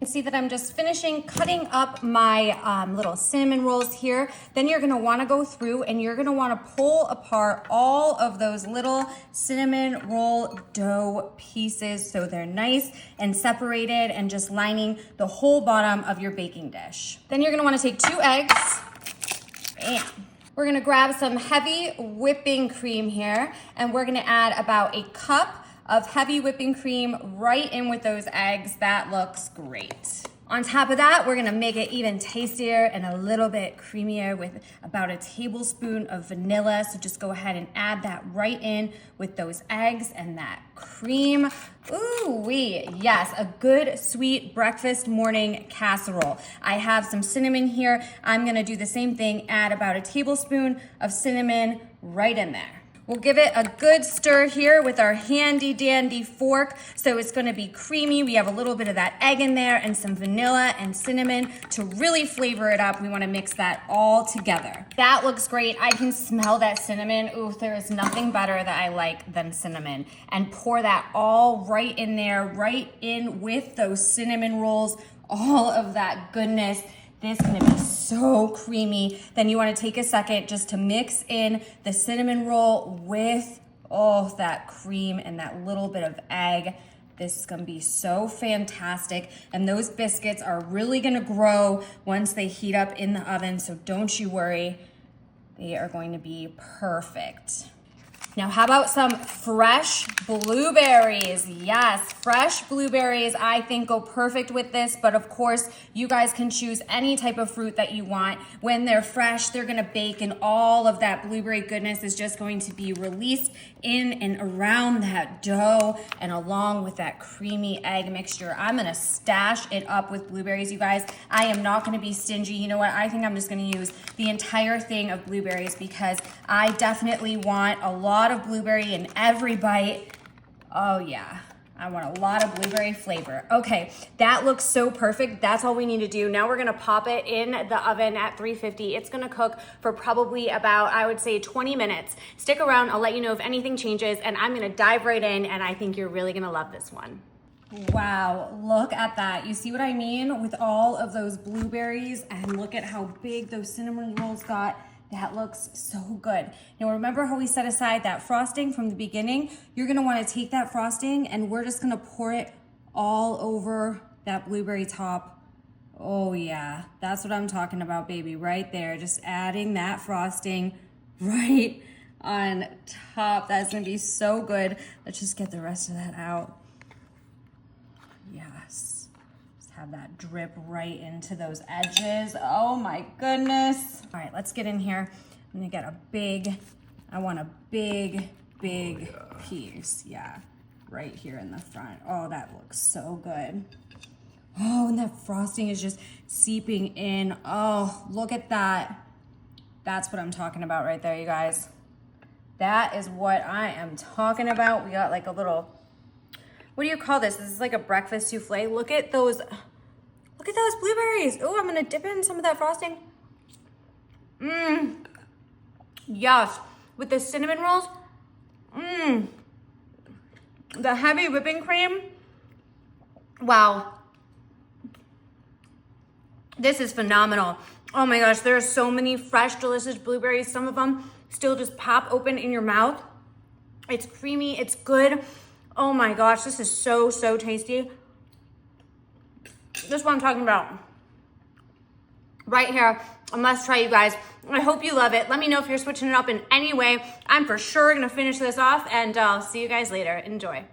See that I'm just finishing cutting up my little cinnamon rolls here. Then you're gonna wanna go through and you're gonna wanna pull apart all of those little cinnamon roll dough pieces so they're nice and separated and just lining the whole bottom of your baking dish. Then you're gonna wanna take 2 eggs and we're gonna grab some heavy whipping cream here and we're gonna add about a cup of heavy whipping cream right in with those eggs. That looks great. On top of that, we're gonna make it even tastier and a little bit creamier with about a tablespoon of vanilla. So just go ahead and add that right in with those eggs and that cream. Ooh-wee, yes, a good sweet breakfast morning casserole. I have some cinnamon here. I'm gonna do the same thing, add about a tablespoon of cinnamon right in there. We'll give it a good stir here with our handy dandy fork so it's gonna be creamy. We have a little bit of that egg in there and some vanilla and cinnamon to really flavor it up. We wanna mix that all together. That looks great. I can smell that cinnamon. Ooh, there is nothing better that I like than cinnamon. And pour that all right in there, right in with those cinnamon rolls, all of that goodness. This is gonna be so creamy. Then you wanna take a second just to mix in the cinnamon roll with, that cream and that little bit of egg. This is gonna be so fantastic. And those biscuits are really gonna grow once they heat up in the oven, so don't you worry. They are going to be perfect. Now, how about some fresh blueberries? Yes, fresh blueberries I think go perfect with this, but of course, you guys can choose any type of fruit that you want. When they're fresh, they're gonna bake and all of that blueberry goodness is just going to be released in and around that dough and along with that creamy egg mixture. I'm gonna stash it up with blueberries, you guys. I am not gonna be stingy. You know what? I think I'm just gonna use the entire thing of blueberries because I definitely want a lot of blueberry in every bite. Oh yeah, I want a lot of blueberry flavor. Okay, that looks so perfect. That's all we need to do. Now we're gonna pop it in the oven at 350. It's gonna cook for probably about, I would say 20 minutes. Stick around, I'll let you know if anything changes and I'm gonna dive right in and I think you're really gonna love this one. Wow, look at that. You see what I mean with all of those blueberries and look at how big those cinnamon rolls got. That looks so good. Now remember how we set aside that frosting from the beginning? You're gonna wanna take that frosting and we're just gonna pour it all over that blueberry top. Oh yeah, that's what I'm talking about, baby, right there. Just adding that frosting right on top. That's gonna be so good. Let's just get the rest of that out. Yes. Have that drip right into those edges. Oh my goodness. All right, let's get in here. I'm gonna get I want a big piece. Yeah, right here in the front. Oh, that looks so good. Oh, and that frosting is just seeping in. Oh, look at that. That's what I'm talking about right there, you guys. That is what I am talking about. We got like a little, what do you call this? This is like a breakfast souffle. Look at those blueberries. Oh, I'm gonna dip in some of that frosting. Yes, with the cinnamon rolls. The heavy whipping cream. Wow. This is phenomenal. Oh my gosh, there are so many fresh, delicious blueberries. Some of them still just pop open in your mouth. It's creamy, it's good. Oh my gosh, this is so tasty. This is what I'm talking about. Right here, a must try, you guys. I hope you love it. Let me know if you're switching it up in any way. I'm for sure gonna finish this off and I'll see you guys later. Enjoy.